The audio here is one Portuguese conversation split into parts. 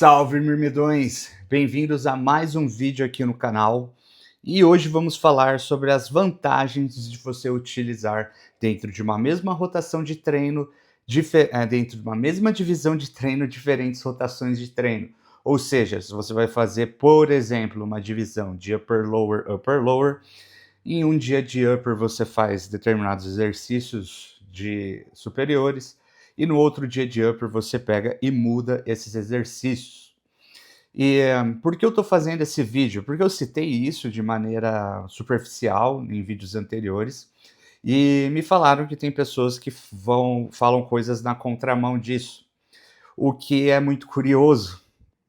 Salve, mirmidões! Bem-vindos a mais um vídeo aqui no canal. E hoje vamos falar sobre as vantagens de você utilizar dentro de uma mesma rotação de treino, dentro de uma mesma divisão de treino, diferentes rotações de treino. Ou seja, se você vai fazer, por exemplo, uma divisão de upper, lower, e em um dia de upper você faz determinados exercícios de superiores, e no outro dia de upper você pega e muda esses exercícios. E por que eu estou fazendo esse vídeo? Porque eu citei isso de maneira superficial em vídeos anteriores, e me falaram que tem pessoas que falam coisas na contramão disso, o que é muito curioso,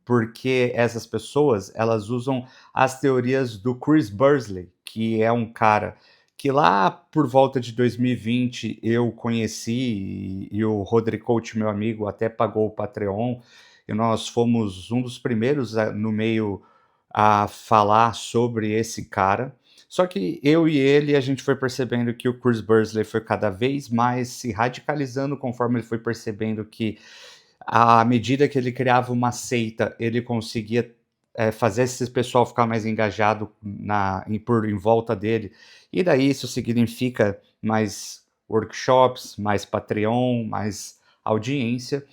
porque essas pessoas, elas usam as teorias do Chris Bursley, que é um cara que lá por volta de 2020 eu conheci e o Rodrigo Coach, meu amigo, até pagou o Patreon, e nós fomos um dos primeiros no meio a falar sobre esse cara. Só que eu e ele, a gente foi percebendo que o Chris Bursley foi cada vez mais se radicalizando conforme ele foi percebendo que à medida que ele criava uma seita, ele conseguia fazer esse pessoal ficar mais engajado em volta dele. E daí isso significa mais workshops, mais Patreon, mais audiência.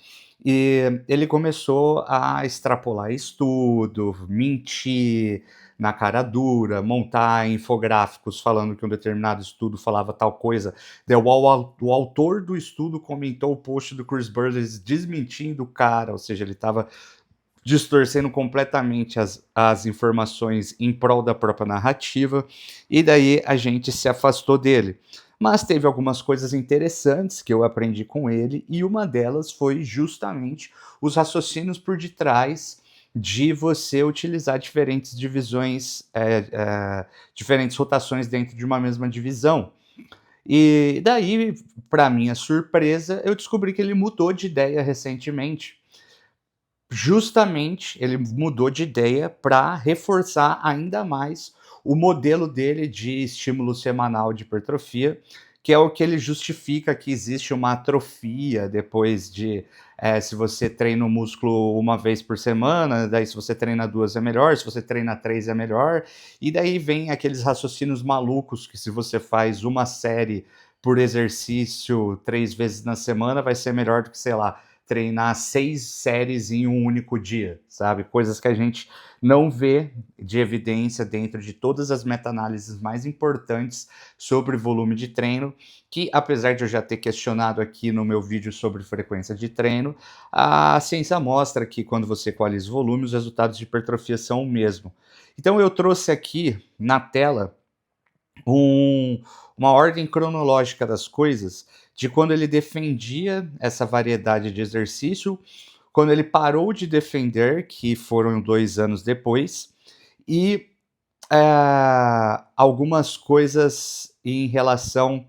E ele começou a extrapolar estudo, mentir na cara dura, montar infográficos falando que um determinado estudo falava tal coisa. O autor do estudo comentou o post do Chris Burley desmentindo o cara, ou seja, ele estava distorcendo completamente as informações em prol da própria narrativa, e daí a gente se afastou dele. Mas teve algumas coisas interessantes que eu aprendi com ele, e uma delas foi justamente os raciocínios por detrás de você utilizar diferentes divisões, diferentes rotações dentro de uma mesma divisão. E daí, para minha surpresa, eu descobri que ele mudou de ideia recentemente. Justamente, ele mudou de ideia para reforçar ainda mais o modelo dele de estímulo semanal de hipertrofia, que é o que ele justifica que existe uma atrofia depois de, se você treina o músculo uma vez por semana, daí se você treina 2 é melhor, se você treina 3 é melhor, e daí vem aqueles raciocínios malucos que se você faz uma série por exercício 3 vezes na semana, vai ser melhor do que, sei lá, treinar 6 séries em um único dia, sabe? Coisas que a gente não vê de evidência dentro de todas as meta-análises mais importantes sobre volume de treino, que apesar de eu já ter questionado aqui no meu vídeo sobre frequência de treino, a ciência mostra que quando você equaliza o volume, os resultados de hipertrofia são o mesmo. Então eu trouxe aqui na tela um, uma ordem cronológica das coisas, de quando ele defendia essa variedade de exercício, quando ele parou de defender, que foram 2 anos depois, e algumas coisas em relação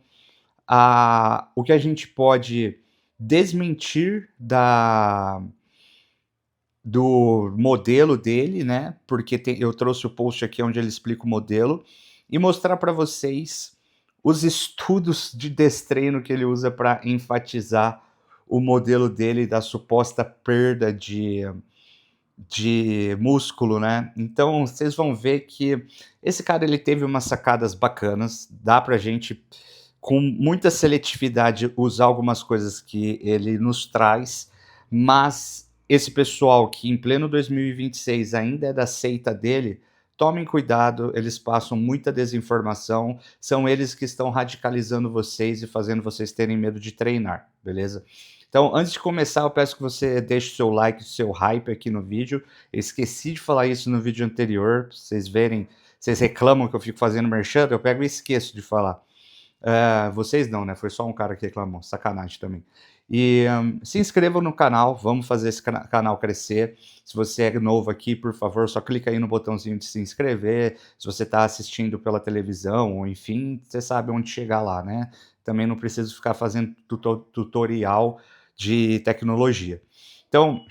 a o que a gente pode desmentir do modelo dele, né? Porque eu trouxe o post aqui onde ele explica o modelo, e mostrar para vocês os estudos de destreino que ele usa para enfatizar o modelo dele da suposta perda de músculo, né? Então vocês vão ver que esse cara ele teve umas sacadas bacanas, dá pra gente com muita seletividade usar algumas coisas que ele nos traz, mas esse pessoal que em pleno 2026 ainda é da seita dele, tomem cuidado, eles passam muita desinformação, são eles que estão radicalizando vocês e fazendo vocês terem medo de treinar, beleza? Então, antes de começar, eu peço que você deixe o seu like, o seu hype aqui no vídeo. Eu esqueci de falar isso no vídeo anterior, pra vocês verem, vocês reclamam que eu fico fazendo merchan, eu pego e esqueço de falar. Vocês não, né? Foi só um cara que reclamou, sacanagem também. E se inscrevam no canal, vamos fazer esse canal crescer. Se você é novo aqui, por favor, só clica aí no botãozinho de se inscrever. Se você está assistindo pela televisão, ou enfim, você sabe onde chegar lá, né? Também não preciso ficar fazendo tutorial de tecnologia. Então,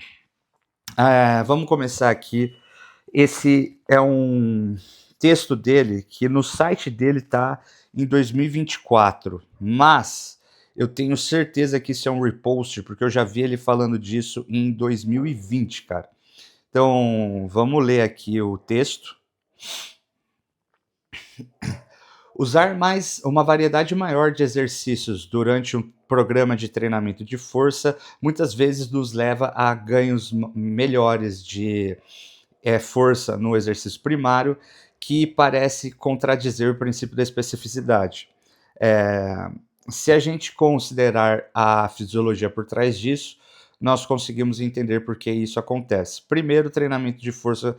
vamos começar aqui. Esse é um texto dele que no site dele tá em 2024, mas eu tenho certeza que isso é um repost, porque eu já vi ele falando disso em 2020, cara. Então, vamos ler aqui o texto. Usar mais uma variedade maior de exercícios durante um programa de treinamento de força muitas vezes nos leva a ganhos melhores de força no exercício primário, que parece contradizer o princípio da especificidade. É, Se a gente considerar a fisiologia por trás disso, nós conseguimos entender por que isso acontece. Primeiro, o treinamento de força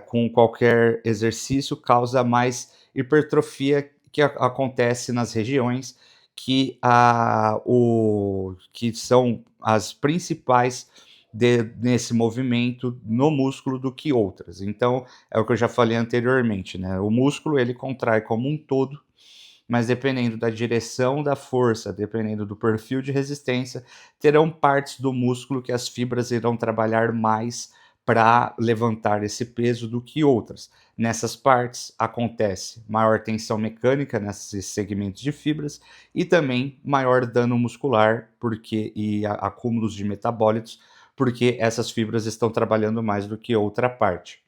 com qualquer exercício causa mais hipertrofia que acontece nas regiões que são as principais nesse movimento no músculo do que outras. Então, é o que eu já falei anteriormente, né? O músculo ele contrai como um todo, mas dependendo da direção da força, dependendo do perfil de resistência, terão partes do músculo que as fibras irão trabalhar mais para levantar esse peso do que outras. Nessas partes acontece maior tensão mecânica nesses segmentos de fibras e também maior dano muscular e acúmulos de metabólitos, porque essas fibras estão trabalhando mais do que outra parte.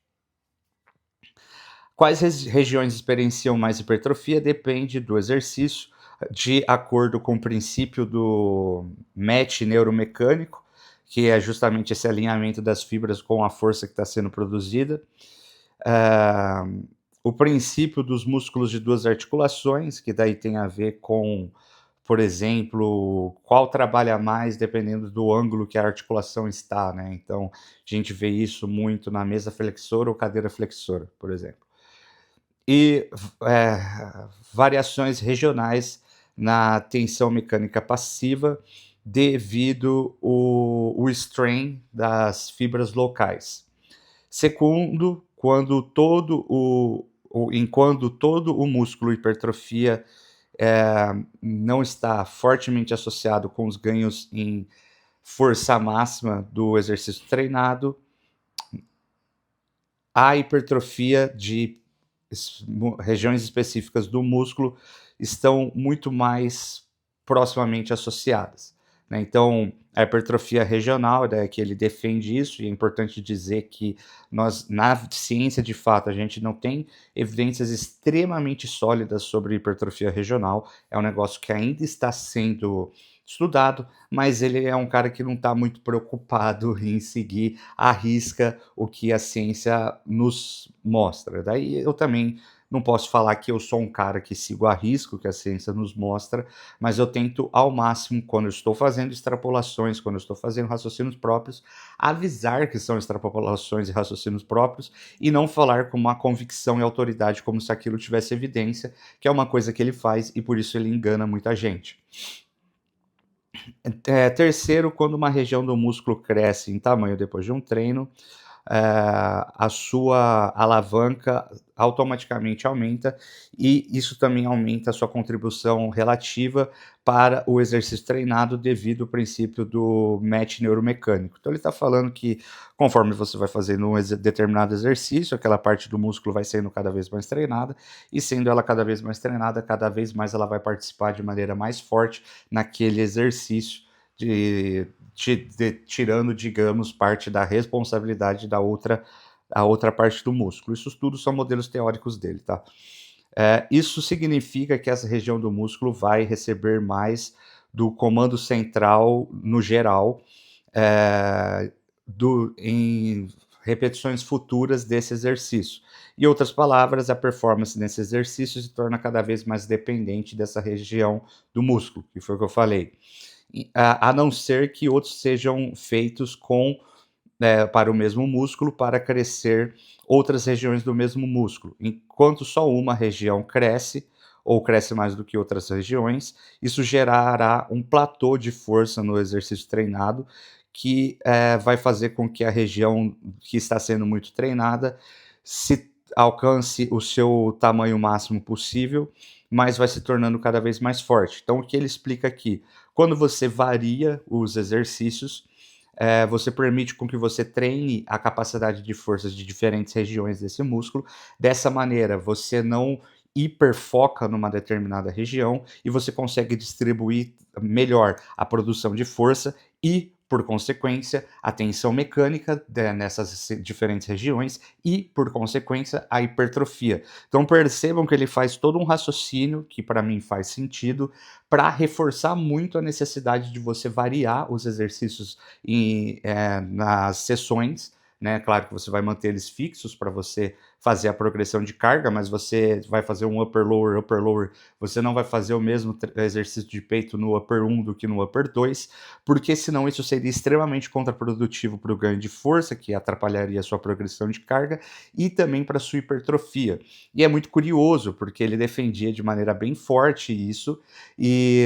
Quais regiões experienciam mais hipertrofia depende do exercício, de acordo com o princípio do match neuromecânico, que é justamente esse alinhamento das fibras com a força que está sendo produzida. Ah, o princípio dos músculos de duas articulações, que daí tem a ver com, por exemplo, qual trabalha mais dependendo do ângulo que a articulação está, né? Então, a gente vê isso muito na mesa flexora ou cadeira flexora, por exemplo. E variações regionais na tensão mecânica passiva devido o strain das fibras locais. Segundo, quando todo o músculo hipertrofia não está fortemente associado com os ganhos em força máxima do exercício treinado, a hipertrofia de regiões específicas do músculo estão muito mais proximamente associadas, né? Então, a hipertrofia regional, né, que ele defende isso, e é importante dizer que nós, na ciência de fato, a gente não tem evidências extremamente sólidas sobre hipertrofia regional, é um negócio que ainda está sendo estudado, mas ele é um cara que não está muito preocupado em seguir à risca o que a ciência nos mostra. Daí eu também não posso falar que eu sou um cara que sigo a risco o que a ciência nos mostra, mas eu tento ao máximo, quando eu estou fazendo extrapolações, quando eu estou fazendo raciocínios próprios, avisar que são extrapolações e raciocínios próprios e não falar com uma convicção e autoridade como se aquilo tivesse evidência, que é uma coisa que ele faz e por isso ele engana muita gente. Terceiro, quando uma região do músculo cresce em tamanho depois de um treino, a sua alavanca automaticamente aumenta e isso também aumenta a sua contribuição relativa para o exercício treinado devido ao princípio do match neuromecânico. Então ele está falando que conforme você vai fazendo um determinado exercício, aquela parte do músculo vai sendo cada vez mais treinada e sendo ela cada vez mais treinada, cada vez mais ela vai participar de maneira mais forte naquele exercício tirando, digamos, parte da responsabilidade a outra parte do músculo. Isso tudo são modelos teóricos dele, tá? Isso significa que essa região do músculo vai receber mais do comando central no geral, em repetições futuras desse exercício. Em outras palavras, a performance nesse exercício se torna cada vez mais dependente dessa região do músculo, que foi o que eu falei. A não ser que outros sejam feitos para o mesmo músculo para crescer outras regiões do mesmo músculo. Enquanto só uma região cresce, ou cresce mais do que outras regiões, isso gerará um platô de força no exercício treinado, que vai fazer com que a região que está sendo muito treinada se alcance o seu tamanho máximo possível, mas vai se tornando cada vez mais forte. Então, o que ele explica aqui? Quando você varia os exercícios, você permite com que você treine a capacidade de forças de diferentes regiões desse músculo. Dessa maneira, você não hiperfoca numa determinada região e você consegue distribuir melhor a produção de força e por consequência, a tensão mecânica nessas diferentes regiões e, por consequência, a hipertrofia. Então percebam que ele faz todo um raciocínio, que para mim faz sentido, para reforçar muito a necessidade de você variar os exercícios nas sessões, né? Claro que você vai manter eles fixos para você fazer a progressão de carga, mas você vai fazer um upper, lower, você não vai fazer o mesmo exercício de peito no upper 1 do que no upper 2, porque senão isso seria extremamente contraprodutivo para o ganho de força, que atrapalharia a sua progressão de carga, e também para a sua hipertrofia. E é muito curioso, porque ele defendia de maneira bem forte isso, e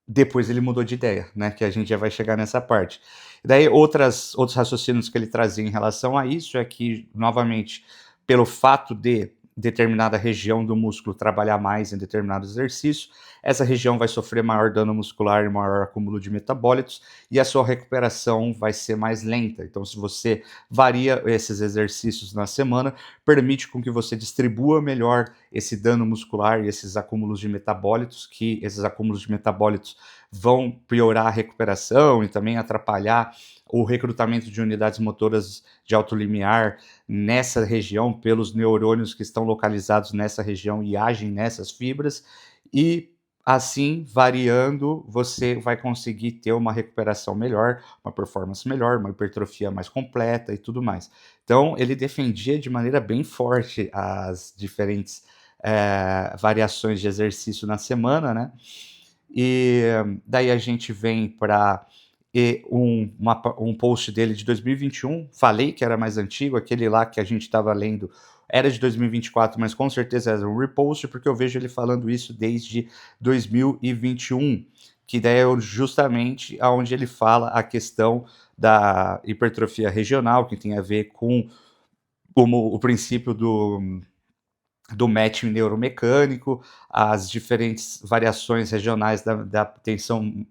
depois ele mudou de ideia, né, que a gente já vai chegar nessa parte. Daí outros raciocínios que ele trazia em relação a isso é que, novamente, pelo fato de determinada região do músculo trabalhar mais em determinado exercício, essa região vai sofrer maior dano muscular e maior acúmulo de metabólitos, e a sua recuperação vai ser mais lenta. Então, se você varia esses exercícios na semana, permite com que você distribua melhor esse dano muscular e esses acúmulos de metabólitos, que esses acúmulos de metabólitos vão piorar a recuperação e também atrapalhar o recrutamento de unidades motoras de alto limiar nessa região pelos neurônios que estão localizados nessa região e agem nessas fibras, e assim, variando, você vai conseguir ter uma recuperação melhor, uma performance melhor, uma hipertrofia mais completa e tudo mais. Então, ele defendia de maneira bem forte as diferentes variações de exercício na semana, né? E daí a gente vem para um post dele de 2021, falei que era mais antigo, aquele lá que a gente estava lendo era de 2024, mas com certeza era um repost, porque eu vejo ele falando isso desde 2021, que daí é justamente onde ele fala a questão da hipertrofia regional, que tem a ver com o princípio do matching neuromecânico, as diferentes variações regionais da tensão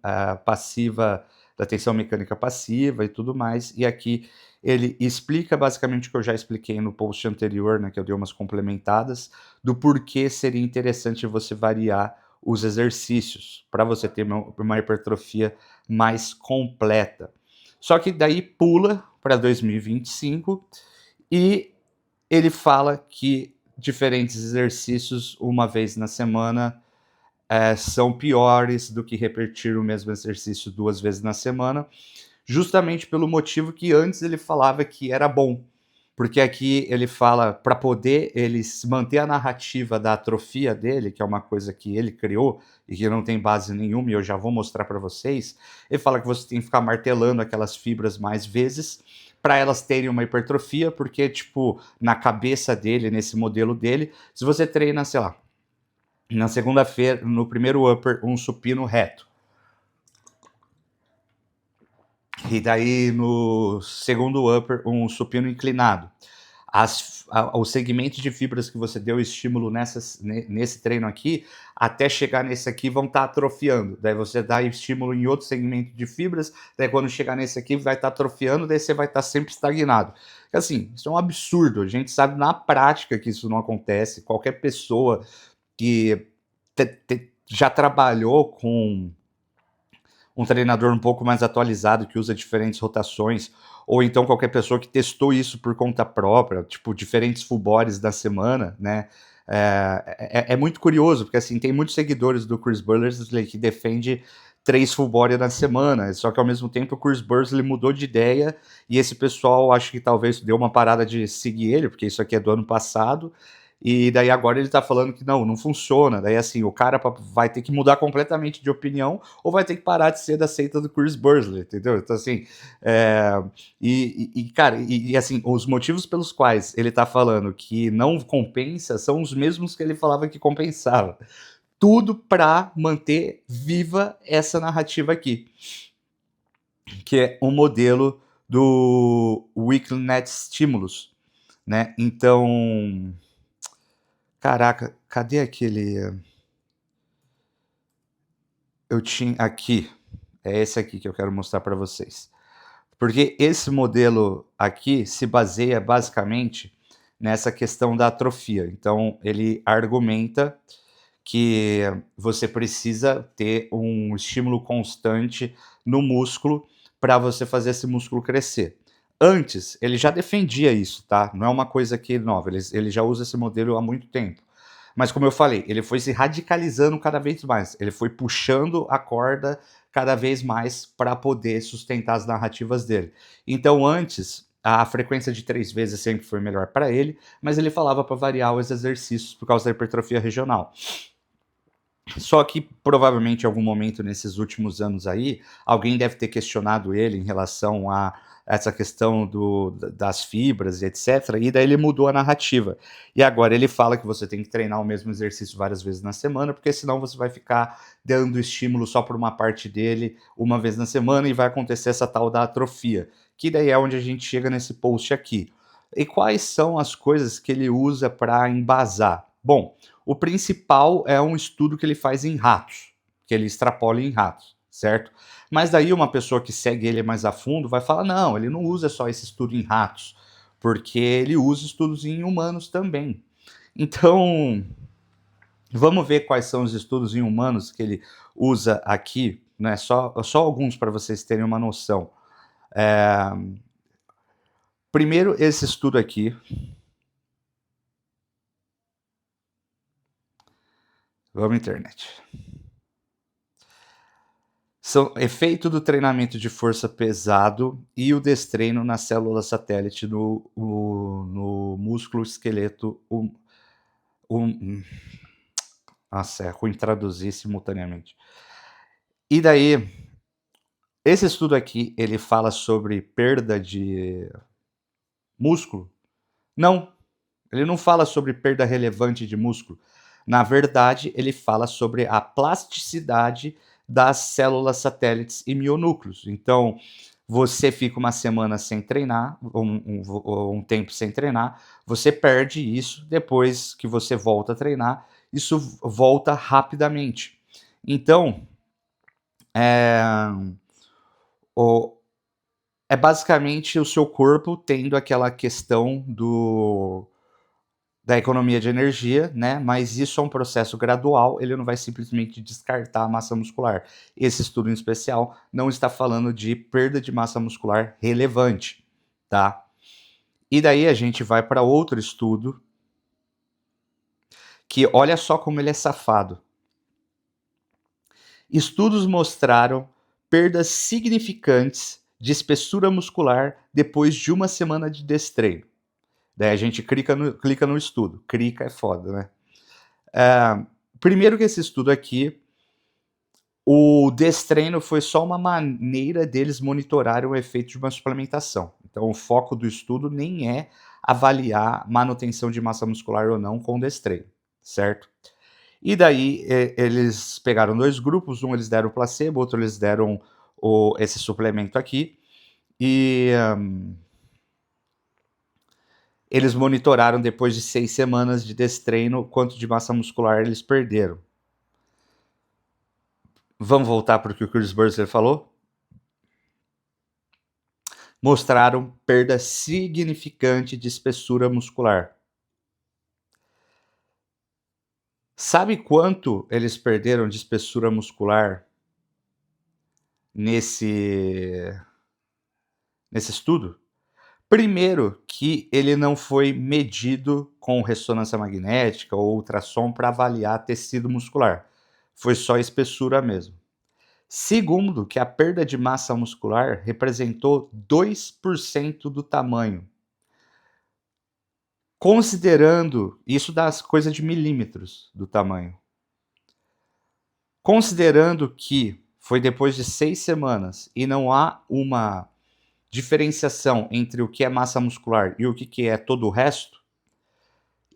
passiva, da tensão mecânica passiva e tudo mais. E aqui ele explica basicamente o que eu já expliquei no post anterior, né, que eu dei umas complementadas, do porquê seria interessante você variar os exercícios para você ter uma hipertrofia mais completa. Só que daí pula para 2025 e ele fala que diferentes exercícios uma vez na semana são piores do que repetir o mesmo exercício 2 vezes na semana, justamente pelo motivo que antes ele falava que era bom. Porque aqui ele fala para poder ele manter a narrativa da atrofia dele, que é uma coisa que ele criou e que não tem base nenhuma, e eu já vou mostrar para vocês. Ele fala que você tem que ficar martelando aquelas fibras mais vezes para elas terem uma hipertrofia, porque, tipo, na cabeça dele, nesse modelo dele, se você treina, sei lá, na segunda-feira, no primeiro upper, um supino reto, e daí no segundo upper, um supino inclinado, os segmentos de fibras que você deu estímulo nesse treino aqui, até chegar nesse aqui, vão estar atrofiando. Daí você dá estímulo em outro segmento de fibras, daí quando chegar nesse aqui, vai estar atrofiando, daí você vai estar sempre estagnado. Assim, isso é um absurdo. A gente sabe na prática que isso não acontece. Qualquer pessoa que já trabalhou com um treinador um pouco mais atualizado, que usa diferentes rotações, ou então qualquer pessoa que testou isso por conta própria, tipo, diferentes full bodies da semana, né? É muito curioso, porque assim, tem muitos seguidores do Chris Bursley que defende 3 full body na semana, só que ao mesmo tempo o Chris Bursley mudou de ideia, e esse pessoal acho que talvez deu uma parada de seguir ele, porque isso aqui é do ano passado, e daí agora ele tá falando que não funciona. Daí assim, o cara vai ter que mudar completamente de opinião ou vai ter que parar de ser da seita do Chris Bursley, entendeu? Então assim, cara, assim, os motivos pelos quais ele tá falando que não compensa são os mesmos que ele falava que compensava. Tudo para manter viva essa narrativa aqui, que é um modelo do Weekly Net Stimulus, né? Então, caraca, cadê aquele? Eu tinha aqui. É esse aqui que eu quero mostrar para vocês. Porque esse modelo aqui se baseia basicamente nessa questão da atrofia. Então, ele argumenta que você precisa ter um estímulo constante no músculo para você fazer esse músculo crescer. Antes, ele já defendia isso, tá? Não é uma coisa que nova, ele já usa esse modelo há muito tempo. Mas como eu falei, ele foi se radicalizando cada vez mais, ele foi puxando a corda cada vez mais para poder sustentar as narrativas dele. Então antes, a frequência de 3 vezes sempre foi melhor para ele, mas ele falava para variar os exercícios por causa da hipertrofia regional. Só que provavelmente em algum momento nesses últimos anos aí, alguém deve ter questionado ele em relação a essa questão das fibras e etc. E daí ele mudou a narrativa. E agora ele fala que você tem que treinar o mesmo exercício várias vezes na semana, porque senão você vai ficar dando estímulo só por uma parte dele uma vez na semana e vai acontecer essa tal da atrofia. Que daí é onde a gente chega nesse post aqui. E quais são as coisas que ele usa para embasar? Bom, o principal é um estudo que ele faz em ratos, que ele extrapola em ratos, certo? Mas daí uma pessoa que segue ele mais a fundo vai falar: não, ele não usa só esse estudo em ratos, porque ele usa estudos em humanos também. Então, vamos ver quais são os estudos em humanos que ele usa aqui, né? Só alguns para vocês terem uma noção. Primeiro, esse estudo aqui. Vamos internet. São efeito do treinamento de força pesado e o destreino na célula satélite no músculo esqueleto um nossa, é ruim traduzir simultaneamente. E daí, esse estudo aqui, ele fala sobre perda de músculo? Não, ele não fala sobre perda relevante de músculo. Na verdade, ele fala sobre a plasticidade das células satélites e mionúcleos. Então, você fica uma semana sem treinar, um tempo sem treinar, você perde isso, depois que você volta a treinar, isso volta rapidamente. Então, é, o, é basicamente o seu corpo tendo aquela questão da economia de energia, né? Mas isso é um processo gradual, ele não vai simplesmente descartar a massa muscular. Esse estudo em especial não está falando de perda de massa muscular relevante, tá? E daí a gente vai para outro estudo que olha só como ele é safado. Estudos mostraram perdas significantes de espessura muscular depois de uma semana de destreino. Daí a gente clica no estudo. Clica é foda, né? Primeiro que esse estudo aqui, o destreino foi só uma maneira deles monitorarem o efeito de uma suplementação. Então o foco do estudo nem é avaliar manutenção de massa muscular ou não com destreino, certo? E daí eles pegaram dois grupos, um eles deram placebo, outro eles deram esse suplemento aqui, e eles monitoraram depois de 6 semanas de destreino quanto de massa muscular eles perderam. Vamos voltar para o que o Chris Burzer falou? Mostraram perda significante de espessura muscular. Sabe quanto eles perderam de espessura muscular nesse estudo? Primeiro, que ele não foi medido com ressonância magnética ou ultrassom para avaliar tecido muscular. Foi só espessura mesmo. Segundo, que a perda de massa muscular representou 2% do tamanho. Considerando, isso das coisas de milímetros do tamanho. Considerando que foi depois de 6 semanas e não há uma diferenciação entre o que é massa muscular e o que é todo o resto,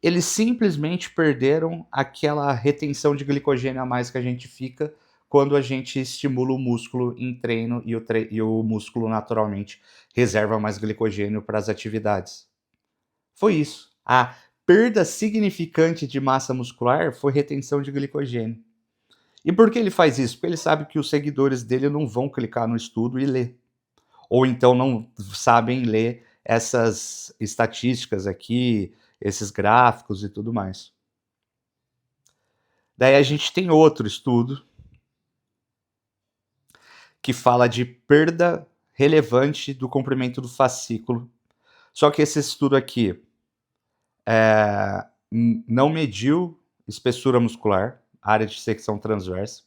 eles simplesmente perderam aquela retenção de glicogênio a mais que a gente fica quando a gente estimula o músculo em treino e o músculo naturalmente reserva mais glicogênio para as atividades. Foi isso. A perda significante de massa muscular foi retenção de glicogênio. E por que ele faz isso? Porque ele sabe que os seguidores dele não vão clicar no estudo e ler. Ou então não sabem ler essas estatísticas aqui, esses gráficos e tudo mais. Daí a gente tem outro estudo que fala de perda relevante do comprimento do fascículo. Só que esse estudo aqui não mediu espessura muscular, área de secção transversa.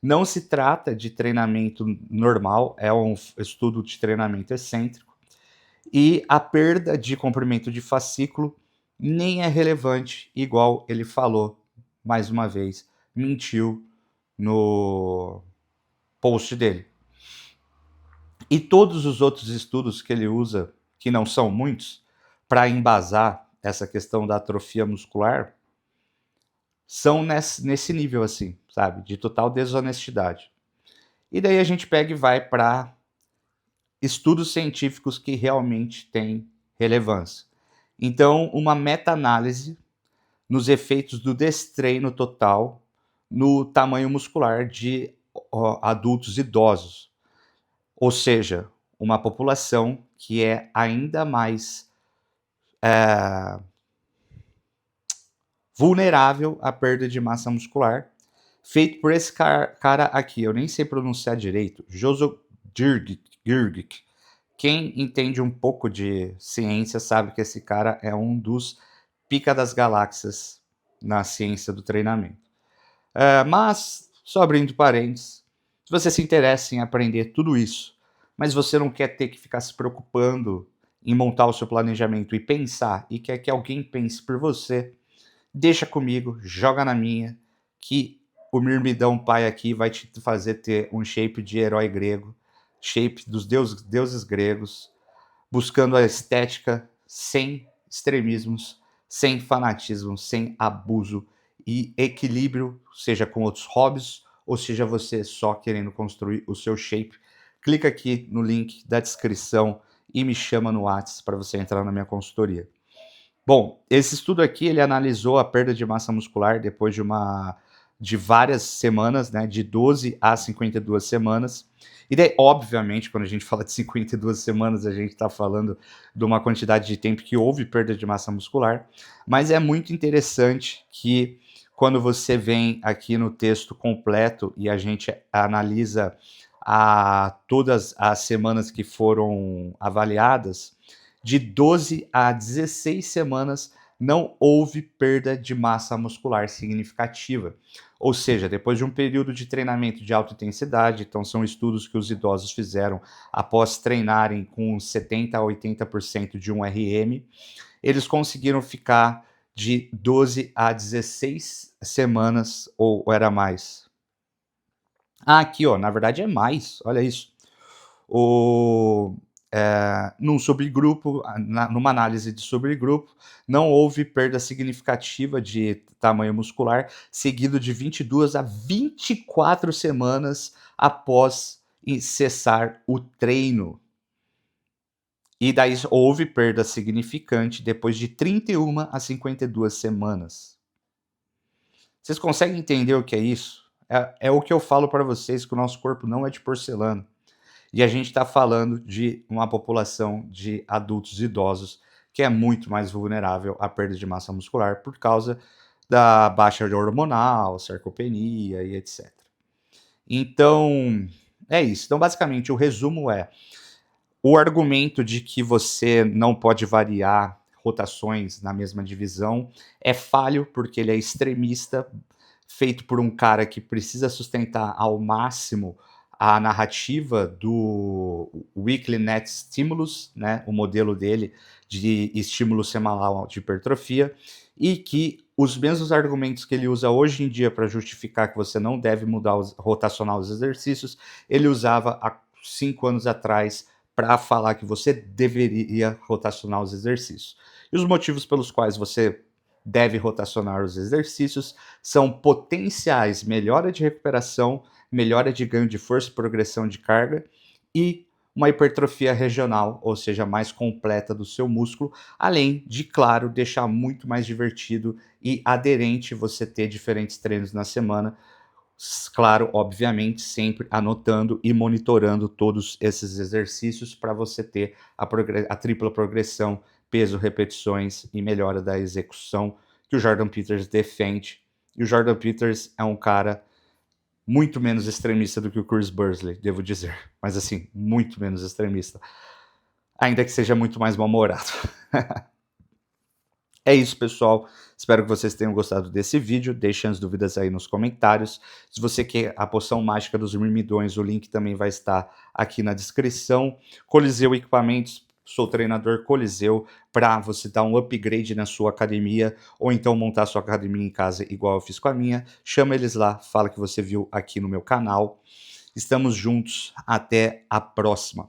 Não se trata de treinamento normal, é um estudo de treinamento excêntrico. E a perda de comprimento de fascículo nem é relevante, igual ele falou, mais uma vez, mentiu no post dele. E todos os outros estudos que ele usa, que não são muitos, para embasar essa questão da atrofia muscular, são nesse nível assim, sabe? De total desonestidade. E daí a gente pega e vai para estudos científicos que realmente têm relevância. Então, uma meta-análise nos efeitos do destreino total no tamanho muscular de adultos idosos. Ou seja, uma população que é ainda mais vulnerável à perda de massa muscular, feito por esse cara aqui, eu nem sei pronunciar direito, Joseph Girgik. Quem entende um pouco de ciência sabe que esse cara é um dos pica das galáxias na ciência do treinamento. Mas, só abrindo parênteses, se você se interessa em aprender tudo isso, mas você não quer ter que ficar se preocupando em montar o seu planejamento e pensar, e quer que alguém pense por você, deixa comigo, joga na minha, que o Mirmidão Pai aqui vai te fazer ter um shape de herói grego, shape dos deuses gregos, buscando a estética sem extremismos, sem fanatismo, sem abuso e equilíbrio, seja com outros hobbies ou seja você só querendo construir o seu shape. Clica aqui no link da descrição e me chama no WhatsApp para você entrar na minha consultoria. Bom, esse estudo aqui ele analisou a perda de massa muscular depois de várias semanas, né, de 12 a 52 semanas. E daí, obviamente, quando a gente fala de 52 semanas, a gente está falando de uma quantidade de tempo que houve perda de massa muscular. Mas é muito interessante que quando você vem aqui no texto completo e a gente analisa todas as semanas que foram avaliadas, de 12 a 16 semanas não houve perda de massa muscular significativa. Ou seja, depois de um período de treinamento de alta intensidade, então são estudos que os idosos fizeram após treinarem com 70 a 80% de um RM, eles conseguiram ficar de 12 a 16 semanas, ou era mais? Aqui, ó, na verdade é mais, olha isso. Num subgrupo, numa análise de subgrupo, não houve perda significativa de tamanho muscular, seguido de 22 a 24 semanas após cessar o treino. E daí houve perda significante depois de 31 a 52 semanas. Vocês conseguem entender o que é isso? É o que eu falo para vocês, que o nosso corpo não é de porcelana. E a gente está falando de uma população de adultos idosos que é muito mais vulnerável à perda de massa muscular por causa da baixa hormonal, sarcopenia e etc. Então, é isso. Então, basicamente, o resumo é: o argumento de que você não pode variar rotações na mesma divisão é falho, porque ele é extremista, feito por um cara que precisa sustentar ao máximo a narrativa do Weekly Net Stimulus, né, o modelo dele de estímulo semanal de hipertrofia, e que os mesmos argumentos que ele usa hoje em dia para justificar que você não deve rotacionar os exercícios, ele usava há 5 anos atrás para falar que você deveria rotacionar os exercícios. E os motivos pelos quais você deve rotacionar os exercícios são potenciais melhora de recuperação, melhora de ganho de força e progressão de carga e uma hipertrofia regional, ou seja, mais completa do seu músculo, além de, claro, deixar muito mais divertido e aderente você ter diferentes treinos na semana. Claro, obviamente, sempre anotando e monitorando todos esses exercícios para você ter a tripla progressão, peso, repetições e melhora da execução que o Jordan Peters defende E o Jordan Peters é um cara muito menos extremista do que o Chris Bursley, devo dizer. Mas assim, muito menos extremista. Ainda que seja muito mais mal-humorado. É isso, pessoal. Espero que vocês tenham gostado desse vídeo. Deixem as dúvidas aí nos comentários. Se você quer a poção mágica dos Mirmidões, o link também vai estar aqui na descrição. Coliseu Equipamentos, sou treinador Coliseu, para você dar um upgrade na sua academia, ou então montar sua academia em casa igual eu fiz com a minha. Chama eles lá, fala que você viu aqui no meu canal. Estamos juntos. Até a próxima.